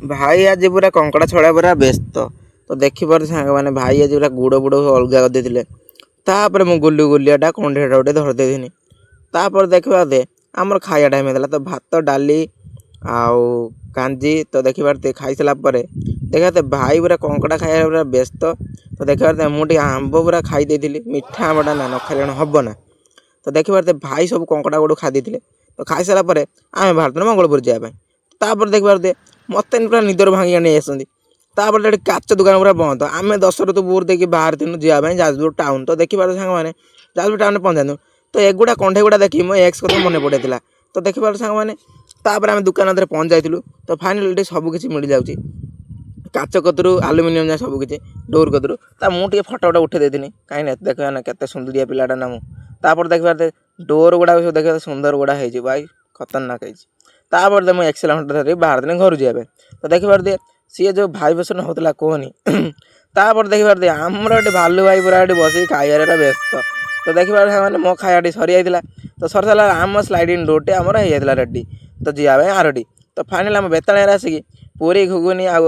भाई आज पूरा कंकड़ा छड़ा पूरा व्यस्त तो देखिपार सांग मैंने भाई आज पूरा गुड़ बुड़ अलग करदे तापर मु गुली गुलियाटा कंढेटा गोटे धरदेनी तापर देखा दे आमर खाया टाइम होता तो भात डाली आउ कांजी तो देखिपारे खाई सारापर देखा भाई पूरा कंकड़ा खाया पूरा व्यस्त तो देखा मुझे आंब पूरा खाई मीठा आंबटा ना न खाई हम ना तो देखिपारे भाई सब कंकड़ा गुड़ खाई तो खाई सारापर आम भारत मंगलपुर जावाई तापर देखिपारे मत पूरा निदर भांगी नहीं आसती तापर काच दुकान पूरा बंद आम 10 ରୁ भोर देखिए बाहर थी जावाई जाजपुर टाउन तो देखिपार सांग मैंने जाजपुर टाउन पहुँचानु तो एगुड़ा कंढे गुड़ा देखी मो एक्स कथा मन पड़ेगा तो देखिपार सांग मैंने तापर आम दुकान पहुँच जाइलु तो फाइनाल सबकि मिल जाऊँगी काच कतरू आलुमिनियम जा सबकि डोर कतरू मुझे फटो गोटे उठे देनी कहीं देखा ना केते सुंदरिया पिलाटा ना मुझे देखिपारे डोर गुड़ा सब देखा सुंदर गुड़ा है भाई खतरनाक है मुझे एक्सीलेटर धरी बाहर दिन घर जाए तो देखिपारे सी जो भाई बसन होता कहनी तापर देखिपारे आमर ये भालू भाई पूरा बस खाइबार व्यस्त तो देखिपारे मैंने मो खाया सरी जाता तो सर सारा आम स्लाइडिंग डोरटे आमर हो रेडी तो जावाई आरडी तो फाइनाल आम बेताल आसिकी पूरी घुगुनी आ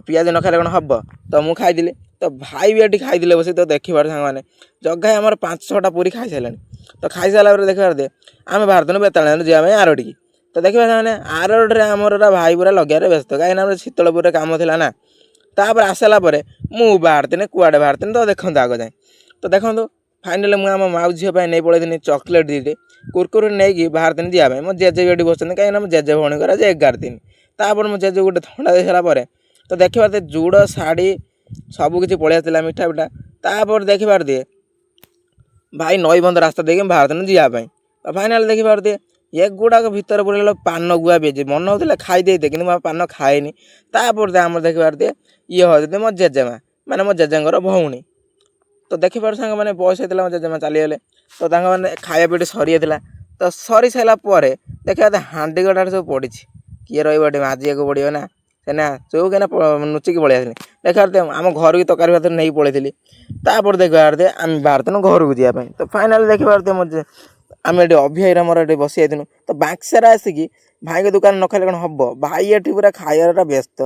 पियाज न खाइले कौन हम तो मुझे खाई तो भाई भी ये खाई बस तो देखिपार सांग मैंने जगह आम 5-6टा पूरी खाई सारे तो खाई सारापर देखिपारे आम भारत बेताल जावाई आरडी तो देखिए मैंने आरोड्रे आमर भाई पूरा लगे व्यस्त कहीं शीतलपुर कम थी ना तापर आसाला बाहर कुआड़े बाहर तो देखो आग जाए तो देखो फाइनाल मुझे आम माऊ झील नहीं पड़े चॉकलेट दीटे कुरकुरे नहीं बाहर दिन जावाई मो जेजे भी बस कहीं मो जेजे भौणी कर 11 दिन तापर मो जेजे गोटे थंडा दे सारापर तो देखिए जुड़ शाढ़ी सबकि पलैसा मिठा पिठा तापर देखिपार दिए भाई नई बंद रास्ता देखिए बाहर दिन जावाई तो फाइनाल देखिपार दिए एक गुड़ाक भितर पड़े पान गुआ बेजे मन होता खाई दे कि पान खाएनी तापर आम देखिपार दिए ये होते मो जेजेमा माने मो जेजेंर भौणी तो देखिपार सांग मैंने बयस होता मो जेजेमा चलीगले तो मैंने खाया पीटी सरी जाता तो सरी सारापर देखिए हांडी गड़ा सब पड़ी किए रही माजिया पड़ो ना सेना चौक नुचिकी पलि आसनी देखा आम घर की तकारी भात नहीं पलि तापर देखिपार आम बाहर घर को जावाई तो फाइनाल देखिपार मुझे आम ये अभियाई मोर ये बस जाइनु तो बाक्सर आसिकी भाई के दुकान न खाइले कौन हम भाई ये पूरा खाइबार व्यस्त।